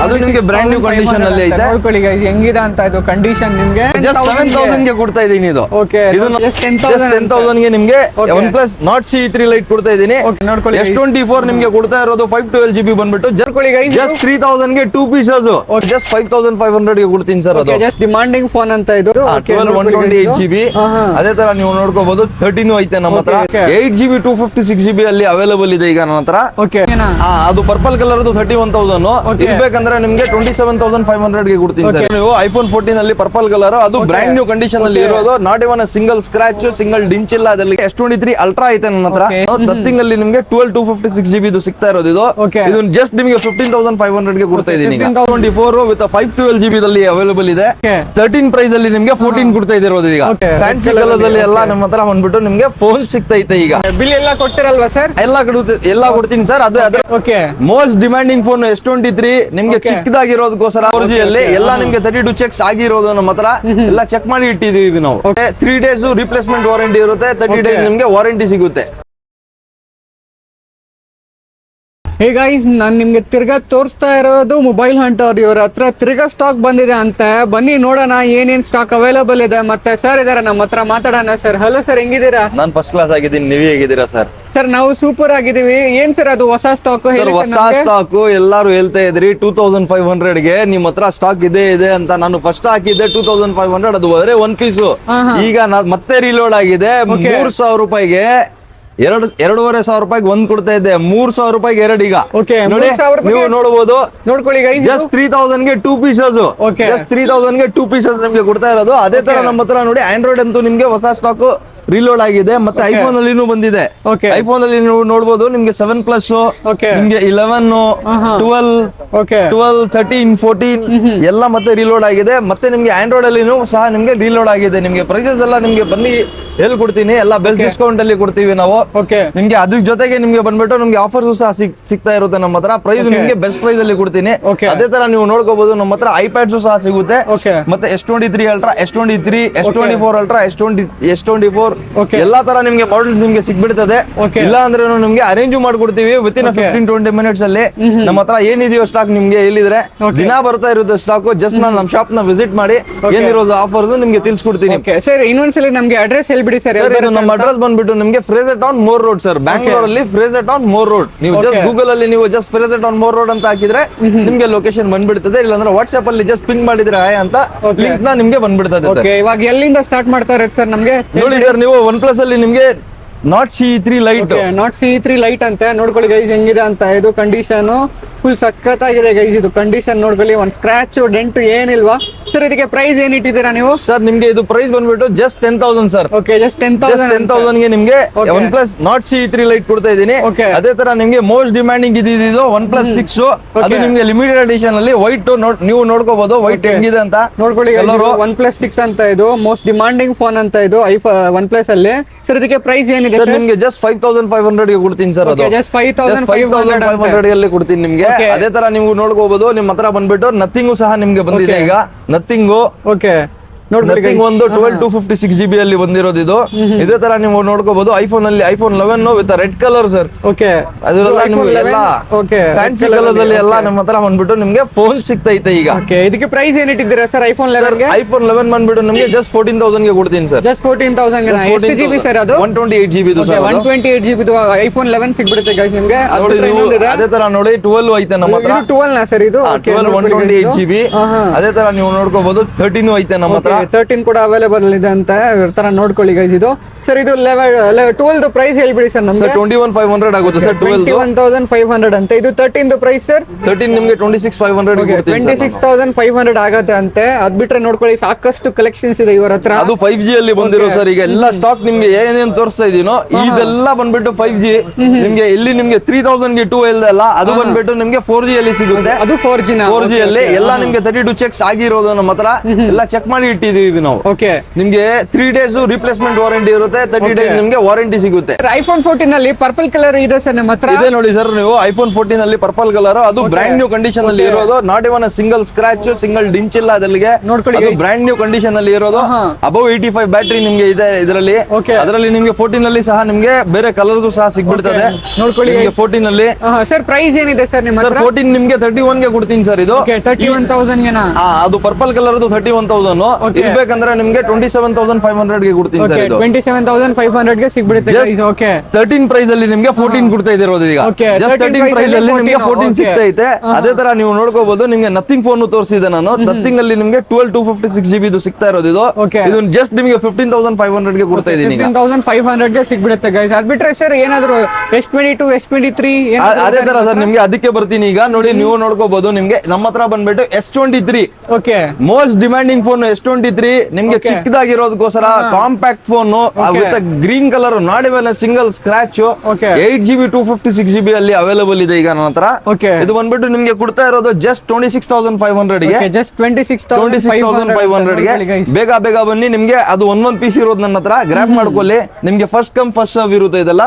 ಅದು ನಿಮಗೆ brand new condition ಅಲ್ಲಿ ಐತೆ. ನೋಡ್ಕೊಳ್ಳಿ guys, ಹೆಂಗಿದೆ ಅಂತ ಇದು ಕಂಡೀಷನ್ ನಿಮ್ಗೆ ಜಸ್ಟ್ 7000 ಗೆ ಕೊಡ್ತಾ ಇದೀನಿ ಇದು. ಓಕೆ, ಇದು just 10,000 ಗೆ ನಿಮಗೆ OnePlus Nord CE3 Lite ಕೊಡ್ತಾ ಇದೀನಿ. ನೋಡ್ಕೊಳ್ಳಿ S24 ನಿಮಗೆ ಕೊಡ್ತಾ ಇರೋದು 512 GB ಬಂದ್ಬಿಟ್ಟು ನೋಡ್ಕೊಳ್ಳಿ guys, ಜಸ್ಟ್ 3000 ಗೆ 2 ಪೀಸಸ್ ಜಸ್ಟ್ 5500 ಗೆ ಕೊಡ್ತೀನಿ ಸರ್. ಅದು ಜಸ್ಟ್ ಡಿಮಾಂಡಿಂಗ್ ಫೋನ್ ಅಂತ ಇದು. 128 GB. ಅದೇ ತರ ನೀವು ನೋಡ್ಕೋಬಹುದು 13 ಐತೆ ನಮ್ಮ ಹತ್ರ. 8 GB 256 GB ಅಲ್ಲಿ ಅವೈಲೇಬಲ್ ಇದೆ ಈಗ ನನ್ನ ಹತ್ರ. ಓಕೆ, ಅದು ಪರ್ಪಲ್ ಕಲರ್ 31,000 ಇರ್ಬೇಕಂದ್ರೆ ನಿಮ್ಗೆ 27,500 ಗೆ ಕೊಡ್ತೀನಿ ಸರ್. ನೀವು iPhone 14 ಅಲ್ಲಿ ಪರ್ಪಲ್ ಕಲರ್ ಅದು ಬ್ರ್ಯಾಂಡ್ ನ್ಯೂ ಕಂಡೀಷನ್ ಅಲ್ಲಿ ಇರೋದು. Not even single scratch, single ಡಿಂಚ್ ಇಲ್ಲ. ಅದರಲ್ಲಿ S23 ಅಲ್ಟ್ರಾ ಐತೆ ನನ್ನ ಹತ್ರ. ನಥಿಂಗ್ ಅಲ್ಲಿ ನಿಮ್ಗೆ 12 256 GB ಇದು ಸಿಗ್ತಾ ಇರೋದು. ಇದು ಜಸ್ಟ್ ನಿಮಗೆ 15,500 ಗೆ ಕೊಡ್ತಾ ಇದೀನಿ. 24 ವಿತ್ 512 GB ದಲ್ಲಿ ಅವೈಲೇಬಲ್ ಇದೆ. 13 ಪ್ರೈಸ್ ಅಲ್ಲಿ ನಿಮ್ಗೆ 14 ಕೊಡ್ತಾ ಇರೋದು ಈಗ. ಫ್ಯಾನ್ಸಿ ಕಲರ್ಸ್ ಅಲ್ಲಿ ಎಲ್ಲ ನಮ್ಮ ಹತ್ರ ಬಂದ್ಬಿಟ್ಟು ನಿಮ್ಗೆ ಫೋನ್ ಸಿಗ್ತೈತೆ ಈಗ. ಬಿಲ್ ಎಲ್ಲ ಕೊಟ್ಟಿರಲ್ವಾ ಸರ್? ಎಲ್ಲ ಕೊಡ್ತೀನಿ ಸರ್. ಅದು ಮೋಸ್ಟ್ ಡಿಮ್ಯಾಂಡಿಂಗ್ ಫೋನ್ S23 ನಿಮ್ಗೆ ಚಿಕ್ಕದಾಗಿರೋದಕ್ಕೋಸ್ಕರ 4G ಅಲ್ಲಿ ಎಲ್ಲ ನಿಮ್ಗೆ 32 ಚೆಕ್ಸ್ ಆಗಿರೋದು ನಮ್ಮ ಹತ್ರ. ಎಲ್ಲ ಚೆಕ್ ಮಾಡಿ ಇಟ್ಟಿದೀವಿ ನಾವು. 3 ಡೇಸ್ ರಿಪ್ಲೇಸ್ಮೆಂಟ್ ವಾರಂಟಿ ಇರುತ್ತೆ. 30 ಡೇಸ್ ನಿಮ್ಗೆ ವಾರಂಟಿ ಸಿಗುತ್ತೆ. ಹೇ ಗೈಸ್, ನಾನು ನಿಮ್ಗೆ ತಿರ್ಗಾ ತೋರಿಸ್ತಾ ಇರೋದು ಮೊಬೈಲ್ ಹಂಟರ್. ಇವ್ರ ಹತ್ರ ತಿರ್ಗಾ ಸ್ಟಾಕ್ ಬಂದಿದೆ ಅಂತ. ಬನ್ನಿ ನೋಡೋಣ ಏನೇನ್ ಸ್ಟಾಕ್ ಅವೈಲೇಬಲ್ ಇದೆ. ಮತ್ತೆ ಸರ್ ಇದಾರೆ ನಮ್ಮ ಹತ್ರ, ಮಾತಾಡೋಣ. ಸರ್, ಹಲೋ ಸರ್, ಹೆಂಗಿದ್ದೀರಾ? ನಾನು ಫಸ್ಟ್ ಕ್ಲಾಸ್ ಆಗಿದ್ದೀನಿ, ನೀವೇ ಹೇಗಿದ್ದೀರಾ ಸರ್? ಸರ್, ನಾವು ಸೂಪರ್ ಆಗಿದ್ದೀವಿ. ಏನ್ ಸರ್ ಅದು ಹೊಸ ಸ್ಟಾಕ್? ಹೊಸ ಸ್ಟಾಕ್ ಎಲ್ಲಾರು ಹೇಳ್ತಾ ಇದ್ರಿ 2500 ಗೆ ನಿಮ್ಮ ಹತ್ರ ಸ್ಟಾಕ್ ಇದೆ ಅಂತ. ನಾನು ಫಸ್ಟ್ ಹಾಕಿದ್ದೆ 2500, ಅದು ಬರೀ 1 ಪೀಸ್. ಈಗ ಮತ್ತೆ ರೀಲೋಡ್ ಆಗಿದೆ. 3000 ರೂಪಾಯಿಗೆ 2,500 ರೂಪಾಯಿಗೆ ಒಂದ್ ಕೊಡ್ತಾ ಇದ್ದೆ. 3,000 ರೂಪಾಯಿಗೆ 2 ಈಗ ನೋಡಿ, ನೀವು ನೋಡಬಹುದು. ನೋಡ್ಕೊಳ್ಳಿ ಜಸ್ಟ್ 3,000 ಗೆ 2 ಪೀಸಸ್. ಜಸ್ಟ್ 3,000 ಗೆ 2 ಪೀಸಸ್ ನಿಮ್ಗೆ ಕೊಡ್ತಾ ಇರೋದು. ಅದೇ ತರ ನಮ್ಮ ಹತ್ರ ನೋಡಿ ಆಂಡ್ರಾಯ್ಡ್ ಅಂತೂ ನಿಮ್ಗೆ ಹೊಸ ಸ್ಟಾಕ್ ರೀಲೋಡ್ ಆಗಿದೆ. ಮತ್ತೆ ಐಫೋನ್ ಅಲ್ಲಿ ಬಂದಿದೆ. ಐಫೋನ್ ಅಲ್ಲಿ ನೀವು ನೋಡಬಹುದು ನಿಮ್ಗೆ 7+ ನಿಮ್ಗೆ 11 12 13 14 ಎಲ್ಲ ಮತ್ತೆ ರೀಲೋಡ್ ಆಗಿದೆ. ಮತ್ತೆ ನಿಮ್ಗೆ ಆಂಡ್ರಾಯ್ಡ್ ಅಲ್ಲಿ ಸಹ ನಿಮ್ಗೆ ರೀಲೋಡ್ ಆಗಿದೆ. ನಿಮ್ಗೆ ಪ್ರೈಸಸ್ ಎಲ್ಲ ನಿಮ್ಗೆ ಬನ್ನಿ ಹೇಳ್ಕೊಡ್ತೀನಿ. ಎಲ್ಲ ಬೆಸ್ಟ್ ಡಿಸ್ಕೌಂಟ್ ಅಲ್ಲಿ ಕೊಡ್ತೀವಿ ನಾವು ನಿಮ್ಗೆ. ಅದ್ರ ಜೊತೆಗೆ ನಿಮ್ಗೆ ಬಂದ್ಬಿಟ್ಟು ನಿಮ್ಗೆ ಆಫರ್ಸ್ ಸಹ ಸಿಗ್ತಾ ಇರುತ್ತೆ ನಮ್ಮ ಹತ್ರ. ಪ್ರೈಸ್ ನಿಮ್ಗೆ ಬೆಸ್ಟ್ ಪ್ರೈಸ್ ಅಲ್ಲಿ ಕೊಡ್ತೀನಿ. ಅದೇ ತರ ನೀವು ನೋಡ್ಕೋಬಹುದು ನಮ್ಮ ಹತ್ರ ಐಪ್ಯಾಡ್ಸ್ ಸಹ ಸಿಗುತ್ತೆ. ಮತ್ತೆ S23 ultra, S23, S24 ultra, S24 ಎಲ್ಲಾ ತರ ನಿಮ್ಗೆ ಮಾಡಲ್ಸ್ ನಿಮ್ಗೆ ಸಿಗ್ಬಿಡ್ತದೆ. ಇಲ್ಲ ಅಂದ್ರೆ ನಿಮ್ಗೆ ಅರೇಂಜ್ ಮಾಡ್ಕೊಡ್ತೀವಿ ವಿತಿನ್ 15-20 ಮಿನಿಟ್ಸ್ ಅಲ್ಲಿ. ನಮ್ಮ ಹತ್ರ ಏನಿದೆಯೋ ಸ್ಟಾಕ್ ನಿಮ್ಗೆ ಹೇಳಿದ್ರೆ ದಿನ ಬರ್ತಾ ಇರುತ್ತೆ ಸ್ಟಾಕ್. ಜಸ್ಟ್ ನಾನು ನಮ್ಮ ಶಾಪ್ ನ ವಿಸಿಟ್ ಮಾಡಿ ಏನಿರೋದು ಆಫರ್ಸ್ ನಿಮ್ಗೆ ತಿಳಿಸ್ಕೊಡ್ತೀನಿ. ಸರ್, ಇನ್ನೊಂದ್ಸಲಿ ನಮ್ಗೆ ಅಡ್ರೆಸ್ ಹೇಳ್ಬಿಡಿ ಸರ್. ನಮ್ಮ ಅಡ್ರೆಸ್ ಬಂದ್ಬಿಟ್ಟು ನಿಮ್ಗೆ Frazer town more road sir, Bangalore ಅಲ್ಲಿ ಫ್ರೇಜರ್ ಟೌನ್ ಮೋರ್ ರೋಡ್. ನೀವು ಜಸ್ಟ್ ಗೂಗಲ್ ಅಲ್ಲಿ ನೀವು just Frazer town more road ಅಂತ ಹಾಕಿದ್ರೆ ನಿಮ್ಗೆ ಲೊಕೇಶನ್ ಬಂದ್ಬಿಡ್ತದೆ. ಇಲ್ಲಾಂದ್ರೆ ವಾಟ್ಸ್ಆಪ್ ಅಲ್ಲಿ ಜಸ್ಟ್ ಪಿಂಗ್ ಮಾಡಿದ್ರೆ ಅಂತ ಲಿಂಕ್ ನ ನಿಮ್ಗೆ ಬಂದ್ಬಿಡ್ತದೆ. ಇವಾಗ ಎಲ್ಲಿಂದ ಸ್ಟಾರ್ಟ್ ಮಾಡ್ತಾ ಇರೋದು ಸರ್? ನಮ್ಗೆ ನೋಡಿ ಸರ್, ನೀವು OnePlus ಅಲ್ಲಿ ನಿಮ್ಗೆ Nord CE3 Lite, Nord CE3 Lite ಅಂತ ನೋಡ್ಕೊಳ್ಳಿ ಗೈಸ್ ಹೆಂಗಿದೆ ಅಂತ. ಇದು ಕಂಡೀಷನ್ ಫುಲ್ ಸಖತ್ತಾಗಿದೆ ಗೈಸ್. ಇದು ಕಂಡೀಷನ್ ನೋಡ್ಕೊಳ್ಳಿ, ಒಂದ್ ಸ್ಕ್ರಾಚ್ ಡೆಂಟ್ ಏನಿಲ್ವಾ ಸರ್. ಇದಕ್ಕೆ ಪ್ರೈಸ್ ಏನ್ ಇಟ್ಟಿದ್ದೀರಾ ನೀವು? ಸರ್, ನಿಮ್ಗೆ ಇದು ಪ್ರೈಸ್ ಬಂದ್ಬಿಟ್ಟು ಜಸ್ಟ್ 10,000 ಸರ್. ಜಸ್ಟ್ 10,000 ಗೆ ನಿಮ್ಗೆ OnePlus Nord CE3 Lite ಕೊಡ್ತಾ ಇದೀನಿ. ಅದೇ ತರ ನಿಮ್ಗೆ ಮೋಸ್ಟ್ ಡಿಮ್ಯಾಂಡಿಂಗ್ ಇದು OnePlus 6. ಅದು ನಿಮ್ಗೆ ಲಿಮಿಟೆಡ್ ಎಡಿಷನ್ ಅಲ್ಲಿ ವೈಟ್ ನೀವು ನೋಡ್ಕೋಬಹುದು. ವೈಟ್ ಹೆಂಗಿದೆ ಅಂತ ನೋಡ್ಕೊಳ್ಳಿ. OnePlus 6 ಅಂತ ಇದು ಮೋಸ್ಟ್ ಡಿಮ್ಯಾಂಡಿಂಗ್ ಫೋನ್ ಅಂತ ಇದು OnePlus ಅಲ್ಲಿ. ಸರ್, ಇದಕ್ಕೆ ಪ್ರೈಸ್ ಏನಿದೆ ಸರ್? ನಿಮ್ಗೆ ಜಸ್ಟ್ 5,500 ಗೆ ಕೊಡ್ತೀನಿ ಸರ್. ಅದು ಜಸ್ಟ್ 5,500 ಗೆ ಕೊಡ್ತೀನಿ ನಿಮ್ಗೆ. ಅದೇ ತರ ನೀವು ನೋಡ್ಕೋಬಹುದು. ನಿಮ್ಮ ಹತ್ರ ಬಂದ್ಬಿಟ್ಟು ನಥಿಂಗ್ ಸಹ ನಿಮ್ಗೆ ಬಂದಿದೆ ಈಗ. ನಥಿಂಗ್ ಒಂದು 12 256 GB ಅಲ್ಲಿ ಬಂದಿರೋದು ಇದು. ಇದೇ ತರ ನೀವು ನೋಡ್ಕೋಬಹುದು. ಐಫೋನ್ ಅಲ್ಲಿ iPhone 11 with red colour sir. ಅದೆಲ್ಲ ಫ್ಯಾನ್ಸಿ ಕಲರ್ ಅಲ್ಲಿ ಎಲ್ಲ ನಮ್ಮ ಹತ್ರ ಬಂದ್ಬಿಟ್ಟು ನಿಮ್ಗೆ ಫೋನ್ ಸಿಗ್ತೈತೆ ಈಗ. ಇದಕ್ಕೆ ಪ್ರೈಸ್ ಏನ್ ಇಟ್ಟಿದ್ದೀರಾ ಸರ್? iPhone 11 ಬಂದ್ಬಿಟ್ಟು ನಿಮ್ಗೆ ಜಸ್ಟ್ 14,000 ಗೆ ಕೊಡ್ತೀನಿ ಸರ್. ಜಸ್ಟ್ 14,000 ಎಷ್ಟು GB ಸರ್ ಅದು? 128 GB ಇದು ಸರ್. 128 GB iPhone 11 ಸಿಗ್ಬಿಡುತ್ತೆ ಗೈಸ್ ನಿಮ್ಗೆ. ಅದೇ ತರ ನೋಡಿ 12 ಐತೆ ನಮ್ಮ ಹತ್ರ. 12 ನಾ ಸರ್ ಇದು? 128 GB. ಅದೇ ತರ ನೀವು ನೋಡ್ಕೋಬಹುದು 13 ಐತೆ ನಮ್ಮ ಹತ್ರ. 13 ಕೂಡ ಅವೈಲೇಬಲ್ ಇದೆ ಅಂತ ತರ ನೋಡ್ಕೊಳ್ಳಿ ಗೈಸ್. ಇದು ಸರ್, ಇದು 12 ಪ್ರೈಸ್ ಹೇಳ್ಬಿಡಿ ಸರ್ ನಮ್ಗೆ. 21,500 ಆಗುತ್ತೆ ಸರ್. 21,500 ಅಂತ. ಇದು 13 ಪ್ರೈಸ್ ಸರ್? 13 ನಿಮ್ಗೆ 26,500 26,500 ಆಗತ್ತೆ ಅಂತೆ. ಅದ್ ಬಿಟ್ರೆ ನೋಡ್ಕೊಳ್ಳಿ ಸಾಕಷ್ಟು ಕಲೆಕ್ಷನ್ಸ್ ಇದೆ ಇವರ ಹತ್ರ. ಅದು 5G ಅಲ್ಲಿ ಬಂದಿರೋ ಸರ್. ಈಗ ಎಲ್ಲ ಸ್ಟಾಕ್ ನಿಮ್ಗೆ ಏನೇನ್ ತೋರಿಸ್ತಾ ಇದೀನೋ ಇದೆಲ್ಲ ಬಂದ್ಬಿಟ್ಟು 5G. ನಿಮ್ಗೆ ಇಲ್ಲಿ ನಿಮ್ಗೆ 3,000 ಗೆ 2 ಇಲ್ದಲ್ಲ, ಅದು ಬಂದ್ಬಿಟ್ಟು ನಿಮ್ಗೆ 4G ಅಲ್ಲಿ ಸಿಗುತ್ತೆ. ಅದು 4G ಅಲ್ಲಿ ಎಲ್ಲ ನಿಮ್ಗೆ 32 ಚೆಕ್ಸ್ ಆಗಿರೋದು ನಮ್ಮ ಹತ್ರ. ಎಲ್ಲ ಚೆಕ್ ಮಾಡಿ ಇಟ್ಟಿದೀವಿ ನಾವು. ನಿಮ್ಗೆ 3 ಡೇಸ್ ರಿಪ್ಲೇಸ್ಮೆಂಟ್ ವಾರಂಟಿ ಇರುತ್ತೆ. ಸಿಗುತ್ತೆ, 30 ಡೇಸ್ ನಿಮ್ಗೆ ವಾರಂಟಿ ಸಿಗುತ್ತೆ. ಐಫೋನ್ 14 ಅಲ್ಲಿ ಪರ್ಪಲ್ ಕಲರ್ ಇದೆ ಸರ್ ನಮ್ಮ ಹತ್ರ. ಇದೆ ನೋಡಿ ಸರ್, ನೀವು ಐಫೋನ್ 14 ಅಲ್ಲಿ ಪರ್ಪಲ್ ಕಲರ್, ಅದು ಬ್ರ್ಯಾಂಡ್ ನ್ಯೂ ಕಂಡೀಷನ್ ಅಲ್ಲಿ ಇರೋದು. Not even single scratch, single ಡಿಂಚ್ ಇಲ್ಲ ಅದಲ್ಲಿಗೆ. ನೋಡ್ಕೊಳ್ಳಿ, ಬ್ರ್ಯಾಂಡ್ ನ್ಯೂ ಕಂಡೀಷನ್ ಅಲ್ಲಿ ಇರೋದು. ಅಬೌವ್ 85 ಬ್ಯಾಟ್ರಿ ನಿಮ್ಗೆ ಇದೆ ಇದರಲ್ಲಿ. ಅದರಲ್ಲಿ ನಿಮ್ಗೆ 14 ಅಲ್ಲಿ ಸಹ ನಿಮ್ಗೆ ಬೇರೆ ಕಲರ್ಸ್ ಸಹ ಸಿಗ್ಬಿಡ್ತದೆ. ನೋಡ್ಕೊಳ್ಳಿ 14 ಅಲ್ಲಿ. ಸರ್ ಪ್ರೈಸ್ ಏನಿದೆ ಸರ್ ನಿಮ್ಮ ಸರ್ 14 ನಿಮ್ಗೆ 31 ಗೆ ಕೊಡ್ತೀನಿ ಸರ್. ಇದು 31,000 ಗೆನಾ? ಅದು ಪರ್ಪಲ್ ಕಲರ್ 31,000 ಇರ್ಬೇಕಂದ್ರೆ ನಿಮ್ಗೆ 27,500 ಗೆ ಕೊಡ್ತೀನಿ ಸರ್. ಇದು 27,500 ಗೆ ಸಿಗ್ಬಿಡುತ್ತೆ. ಓಕೆ 13 ಪ್ರೈಸ್ ಅಲ್ಲಿ ನಿಮ್ಗೆ 14 ಕೊಡ್ತಾ ಇರೋದು ಈಗ. ಜಸ್ಟ್ 13 ಪ್ರೈಸ್ ಅಲ್ಲಿ ನಿಮ್ಗೆ 14 ಸಿಗ್ತೈತೆ. ಅದೇ ತರ ನೀವು ನೋಡ್ಕೋಬಹುದು. ನಿಮ್ಗೆ ನಥಿಂಗ್ ಫೋನ್ ತೋರಿಸಿದೆ ನಾನು. ನಥಿಂಗ್ ಅಲ್ಲಿ ನಿಮ್ಗೆ 12,256 GB ಇದು ಸಿಗ್ತಾ ಇರೋದು. ಇದು ಜಸ್ಟ್ ನಿಮ್ಗೆ 15,500 ಗೆ ಕೊಡ್ತಾ ಇದೀನಿ. 15,500 ಗೆ ಸಿಗ್ಬಿಡುತ್ತೆ ಗೈಸ್. ಅದ್ ಬಿಟ್ರೆ ಸರ್ ಏನಾದ್ರು S22 S23 ಅದೇ ತರ ಸರ್ ನಿಮ್ಗೆ ಅದಕ್ಕೆ ಬರ್ತೀನಿ ಈಗ. ನೋಡಿ ನೀವು ನೋಡ್ಕೋಬಹುದು. ನಿಮ್ಗೆ ನಮ್ಮ ಹತ್ರ ಬಂದ್ಬಿಟ್ಟು S23 okay most demanding phone. S23 ನಿಮ್ಗೆ ಚಿಕ್ಕದಾಗಿರೋದಕ್ಕೋಸ್ಕರ compact phone with green colour, not even single scratch, 8GB 256 GB ಅಲ್ಲಿ ಅವೈಲೇಬಲ್ ಇದೆ ಈಗ ನನ್ನ ಹತ್ರ. ಇದು ಬಂದ್ಬಿಟ್ಟು ನಿಮ್ಗೆ ಕೊಡ್ತಾ ಇರೋದು ಜಸ್ಟ್ 26,500 ಗೆ. ಜಸ್ಟ್ 26,500 ಗೆ. ಬೇಗ ಬೇಗ ಬನ್ನಿ. ನಿಮ್ಗೆ ಅದು ಒಂದೊಂದ್ ಪೀಸ್ ಇರೋದು ನನ್ನ ಹತ್ರ. ಗ್ರಾಪ್ ಮಾಡ್ಕೊಳ್ಳಿ. ನಿಮ್ಗೆ ಫಸ್ಟ್ ಕಮ್ ಫಸ್ಟ್ ಸರ್ವ್ ಇರುತ್ತೆ ಇದೆಲ್ಲ.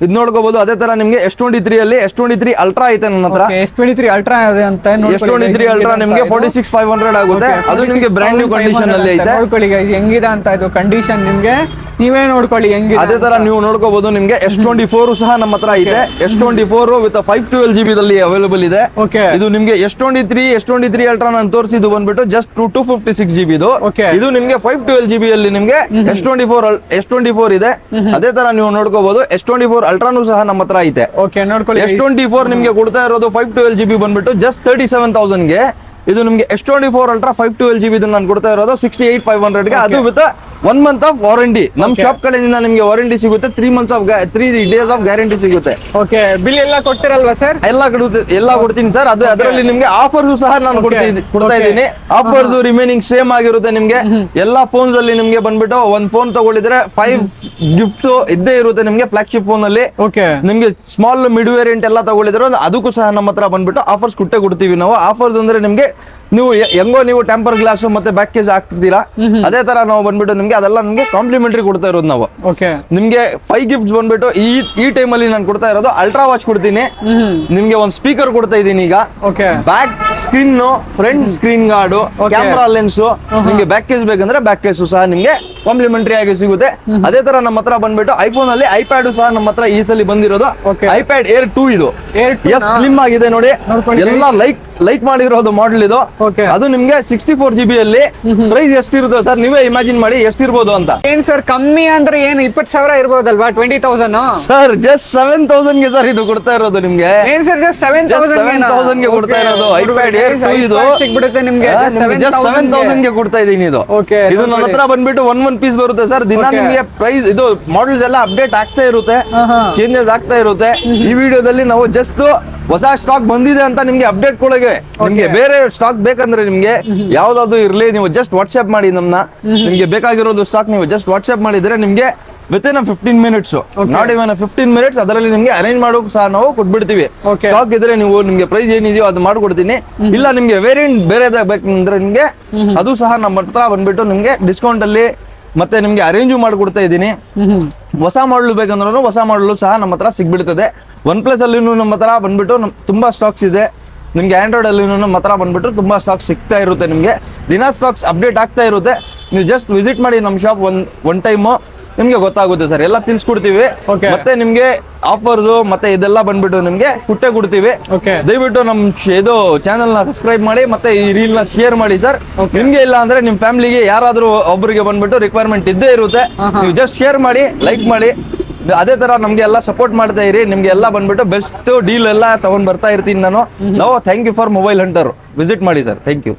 ಇದು ನೋಡ್ಕೋಬಹುದು. ಅದೇ ತರ ನಿಮ್ಗೆ S23 ಅಲ್ಲಿ S23 ಅಲ್ಟ್ರಾ ಐತೆ ನನ್ನ ಹತ್ರ. S23 ಅಲ್ಟ್ರಾ ಇದೆ ಅಂತ. S23 ಅಲ್ಟ್ರಾ ನಿಮ್ಗೆ 46,500 ಆಗುತ್ತೆ. ಅದು ನಿಮ್ಗೆ ಬ್ರ್ಯಾಂಡ್ ನ್ಯೂ ಕಂಡೀಷನ್ ಅಲ್ಲಿ ಐತೆ. ನೋಡ್ಕೊಳ್ಳಿ ಹೆಂಗಿದೆ ಅಂತ ಇದು ಕಂಡೀಷನ್. ನಿಮ್ಗೆ ನೀವೇ ನೋಡ್ಕೊಳ್ಳಿ ಹೆಂಗಿದೆ. ಅದೇ ತರ ನೀವು ನೋಡ್ಕೋಬಹುದು. ನಿಮ್ಗೆ S24 ಸಹ ನಮ್ಮ ಹತ್ರ ಐತೆ. S24 ವಿತ್ 512 GB ದಲ್ಲಿ ಅವೈಲೇಬಲ್ ಇದೆ. ಇದು ನಿಮ್ಗೆ S23 ಅಲ್ಟ್ರಾ ನಾನು ತೋರಿಸಿದ್ದು ಬಂದ್ಬಿಟ್ಟು ಜಸ್ಟ್ 256 GB ಇದು. ಇದು ನಿಮ್ಗೆ 512 GB ಅಲ್ಲಿ ನಿಮ್ಗೆ S24 ಇದೆ. ಅದೇ ತರ ನೀವು ನೋಡ್ಕೋಬಹುದು. S24 ಅಲ್ಟ್ರಾನು ಸಹ ನಮ್ಮ ಹತ್ರ ಐತೆ. S24 ನಿಮ್ಗೆ ಕೊಡ್ತಾ ಇರೋದು 512 GB ಬಂದ್ಬಿಟ್ಟು ಜಸ್ಟ್ 37,000 ಗೆ. ಇದು ನಿಮ್ಗೆ S24 ಅಲ್ಟ್ರಾ 512 GB ನಾನು ಕೊಡ್ತಾ ಇರೋದು 68,500 ಗೆ. ಅದು ವಿತ್ 1 ಮಂತ್ ಆಫ್ ವಾರಂಟಿ. ನಮ್ ಶಾಪ್ ಕಡೆಯಿಂದ ನಿಮ್ಗೆ ವಾರಂಟಿ ಸಿಗುತ್ತೆ. 3 ಡೇಸ್ ಆಫ್ ಗ್ಯಾರಂಟಿ ಸಿಗುತ್ತೆ. ಬಿಲ್ ಎಲ್ಲ ಕೊಡ್ತಿರಲ್ವಾ ಸರ್? ಎಲ್ಲ ಕೊಡ್ತೀನಿ ಸರ್. ಅದು ಅದರಲ್ಲಿ ನಿಮ್ಗೆ ಆಫರ್ಸ್ ಸಹ ನಾನು ಕೊಡ್ತಾ ಇದ್ದೀನಿ. ಆಫರ್ಸ್ ರಿಮೈನಿಂಗ್ ಸೇಮ್ ಆಗಿರುತ್ತೆ. ನಿಮ್ಗೆ ಎಲ್ಲಾ ಫೋನ್ಸ್ ಅಲ್ಲಿ ನಿಮ್ಗೆ ಬಂದ್ಬಿಟ್ಟು ಒಂದ್ ಫೋನ್ ತಗೊಳಿದ್ರೆ 5 ಗಿಫ್ಟ್ ಇದ್ದೇ ಇರುತ್ತೆ ನಿಮ್ಗೆ. ಫ್ಲಾಗ್ಶಿಪ್ ಫೋನ್ ಅಲ್ಲಿ ನಿಮ್ಗೆ ಸ್ಮಾಲ್ ಮಿಡ್ ವೇರಿಯಂಟ್ ಎಲ್ಲ ತಗೊಳಿದ್ರೆ ಅದಕ್ಕೂ ಸಹ ನಮ್ಮ ಹತ್ರ ಬಂದ್ಬಿಟ್ಟು ಆಫರ್ಸ್ ಕೊಡ್ತೀವಿ ನಾವು. ಆಫರ್ಸ್ ಅಂದ್ರೆ ನಿಮ್ಗೆ ನೀವು ಹೆಂಗೋ ನೀವು ಟೆಂಪರ್ ಗ್ಲಾಸ್ ಮತ್ತೆ ಬ್ಯಾಕ್ ಕೇಜ್ ಹಾಕ್ತಿದ್ದೀರಾ, ಅದೇ ತರ ನಾವು ಬಂದ್ಬಿಟ್ಟು ನಿಮ್ಗೆ ಅದೆಲ್ಲ ನಿಮ್ಗೆ ಕಾಂಪ್ಲಿಮೆಂಟರಿ ಕೊಡ್ತಾ ಇರೋದು ನಾವು. ನಿಮ್ಗೆ 5 ಗಿಫ್ಟ್ಸ್ ಬಂದ್ಬಿಟ್ಟು ಈ ಟೈಮ್ ಅಲ್ಲಿ ನಾನು ಕೊಡ್ತಾ ಇರೋದು ಅಲ್ಟ್ರಾ ವಾಚ್ ಕೊಡ್ತೀನಿ. ನಿಮ್ಗೆ ಒಂದು ಸ್ಪೀಕರ್ ಕೊಡ್ತಾ ಇದ್ದೀನಿ ಈಗ. Back screen, front screen guard, camera lens, ನಿಮ್ಗೆ ಬ್ಯಾಕ್ ಕೇಜ್ ಬೇಕಂದ್ರೆ ಬ್ಯಾಕ್ ಕೇಜ್ ಸಹ ನಿಮ್ಗೆ ಕಾಂಪ್ಲಿಮೆಂಟರಿ ಆಗಿ ಸಿಗುತ್ತೆ. ಅದೇ ತರ ನಮ್ಮ ಹತ್ರ ಬಂದ್ಬಿಟ್ಟು ಐಫೋನ್ ಅಲ್ಲಿ ಐಪ್ಯಾಡ್ ಸಹ ನಮ್ಮ ಹತ್ರ ಈ ಸಲ ಬಂದಿರೋದು. ಐಪ್ಯಾಡ್ Air 2 ಇದು. ಸ್ಲಿಮ್ ಆಗಿದೆ ನೋಡಿ. ಎಲ್ಲ ಲೈಕ್ ಮಾಡಿರೋದು ಮಾಡೆಲ್ ಇದು. ಅದು ನಿಮ್ಗೆ 64 GB ಅಲ್ಲಿ. ಪ್ರೈಸ್ ಎಷ್ಟಿರುತ್ತೆ ಸರ್ ನೀವೇ ಇಮ್ಯಾಜಿನ್ ಮಾಡಿ ಎಷ್ಟಿರ್ಬೋದು ಅಂತ. ಏನ್ ಸರ್ ಕಮ್ಮಿ ಅಂದ್ರೆ ಏನು 20,000 ಇರ್ಬೋದಲ್ವಾ? 20,000 ಸರ್ ಜಸ್ಟ್ 7,000 ಗೆ ಸರ್ ಇದು ಕೊಡ್ತಾ ಇರೋದು ನಿಮ್ಗೆ. ಏನ್ ಸರ್ ಜಸ್ಟ್ 7,000 ಗೆ ಕೊಡ್ತಾ ಇರೋದು ಐಪ್ಯಾಡ್ Air 2 ಇದು ಸಿಗ್ಬಿಡುತ್ತೆ ನಿಮ್ಗೆ. ಜಸ್ಟ್ 7,000 ಗೆ ಕೊಡ್ತಾ ಇದೀನಿ ಇದು. ಇದು ನನ್ನ ಹತ್ರ ಬಂದ್ಬಿಟ್ಟು one ಪೀಸ್ ಬರುತ್ತೆ ಸರ್. ದಿನ ನಿಮ್ಗೆ ಪ್ರೈಸ್ ಇದು ಮಾಡೆಲ್ಸ್ ಎಲ್ಲ ಅಪ್ಡೇಟ್ ಆಗ್ತಾ ಇರುತ್ತೆ, ಚೇಂಜಸ್ ಆಗ್ತಾ ಇರುತ್ತೆ. ಈ ವಿಡಿಯೋದಲ್ಲಿ ನಾವು ಜಸ್ಟ್ ಹೊಸ ಸ್ಟಾಕ್ ಬಂದಿದೆ ಅಂತ ನಿಮ್ಗೆ ಅಪ್ಡೇಟ್ ಕೊಡೋಕೆ. ನಿಮ್ಗೆ ಬೇರೆ ಸ್ಟಾಕ್ ಬೇಕಂದ್ರೆ ನಿಮ್ಗೆ ಯಾವ್ದಾದ್ರು ಇರ್ಲಿ, ನೀವು ಜಸ್ಟ್ ವಾಟ್ಸ್ಆಪ್ ಮಾಡಿ ನಮ್ನ. ನಿಮ್ಗೆ ಬೇಕಾಗಿರೋದು ಸ್ಟಾಕ್ ನೀವು ಜಸ್ಟ್ ವಾಟ್ಸ್ಆಪ್ ಮಾಡಿದ್ರೆ ನಿಮ್ಗೆ within 15 minutes, not even 15 minutes ಅದರಲ್ಲಿ ನಿಮ್ಗೆ ಅರೇಂಜ್ ಮಾಡೋಕೆ ಸಹ ನಾವು ಕೊಟ್ಬಿಡ್ತೀವಿ. ಸ್ಟಾಕ್ ಇದ್ರೆ ನೀವು ನಿಮ್ಗೆ ಪ್ರೈಸ್ ಏನಿದೆಯೋ ಅದು ಮಾಡ್ಕೊಡ್ತೀನಿ. ಇಲ್ಲ ನಿಮ್ಗೆ ವೇರಿಯಂಟ್ ಬೇರೆ ಬೇಕಂದ್ರೆ ನಿಮ್ಗೆ ಅದು ಸಹ ನಮ್ಮ ಹತ್ರ ಬಂದ್ಬಿಟ್ಟು ನಿಮ್ಗೆ ಡಿಸ್ಕೌಂಟ್ ಅಲ್ಲಿ ಮತ್ತೆ ನಿಮ್ಗೆ ಅರೇಂಜ್ ಮಾಡ್ಕೊಡ್ತಾ ಇದ್ದೀನಿ. ಹೊಸ ಮಾಡಲ್ ಬೇಕಂದ್ರೂ ಹೊಸ ಮಾಡಲು ಸಹ ನಮ್ಮ ಹತ್ರ ಸಿಗ್ಬಿಡ್ತದೆ. OnePlus ಅಲ್ಲಿ ನಮ್ಮ ಹತ್ರ ಬಂದ್ಬಿಟ್ಟು ತುಂಬಾ ಸ್ಟಾಕ್ಸ್ ಇದೆ. ನಿಮ್ಗೆ ಆಂಡ್ರಾಯ್ಡ್ ಅಲ್ಲಿ ನಮ್ಮ ಹತ್ರ ಬಂದ್ಬಿಟ್ಟು ತುಂಬಾ ಸ್ಟಾಕ್ ಸಿಗ್ತಾ ಇರುತ್ತೆ. ನಿಮ್ಗೆ ದಿನ ಸ್ಟಾಕ್ಸ್ ಅಪ್ಡೇಟ್ ಆಗ್ತಾ ಇರುತ್ತೆ. ನೀವು ಜಸ್ಟ್ ವಿಸಿಟ್ ಮಾಡಿ ನಮ್ಮ ಶಾಪ್ ಒನ್ ಟೈಮ್, ನಿಮ್ಗೆ ಗೊತ್ತಾಗುತ್ತೆ ಸರ್. ಎಲ್ಲ ತಿಳ್ಸ್ಕೊಡ್ತೀವಿ. ಮತ್ತೆ ನಿಮ್ಗೆ ಆಫರ್ಸ್ ಮತ್ತೆ ಇದೆಲ್ಲ ಬಂದ್ಬಿಟ್ಟು ನಿಮ್ಗೆ ಕೊಡ್ತೀವಿ. ದಯವಿಟ್ಟು ನಮ್ ಇದು ಚಾನೆಲ್ ನ ಸಬ್ಸ್ಕ್ರೈಬ್ ಮಾಡಿ ಮತ್ತೆ ಈ ರೀಲ್ ನ ಶೇರ್ ಮಾಡಿ ಸರ್. ನಿಮ್ಗೆ ಇಲ್ಲ ಅಂದ್ರೆ ನಿಮ್ ಫ್ಯಾಮಿಲಿಗೆ ಯಾರಾದ್ರೂ ಒಬ್ಬರಿಗೆ ಬಂದ್ಬಿಟ್ಟು ರಿಕ್ವೈರ್ಮೆಂಟ್ ಇದ್ದೇ ಇರುತ್ತೆ. ನೀವು ಜಸ್ಟ್ ಶೇರ್ ಮಾಡಿ, ಲೈಕ್ ಮಾಡಿ. ಅದೇ ತರ ನಮ್ಗೆ ಎಲ್ಲ ಸಪೋರ್ಟ್ ಮಾಡ್ತಾ ಇರಿ. ನಿಮ್ಗೆ ಎಲ್ಲ ಬಂದ್ಬಿಟ್ಟು ಬೆಸ್ಟ್ ಡೀಲ್ ಎಲ್ಲ ತಗೊಂಡ್ ಬರ್ತಾ ಇರ್ತೀನಿ ನಾನು. Thank you for Mobile Hunter. Visit ಮಾಡಿ ಸರ್. Thank you.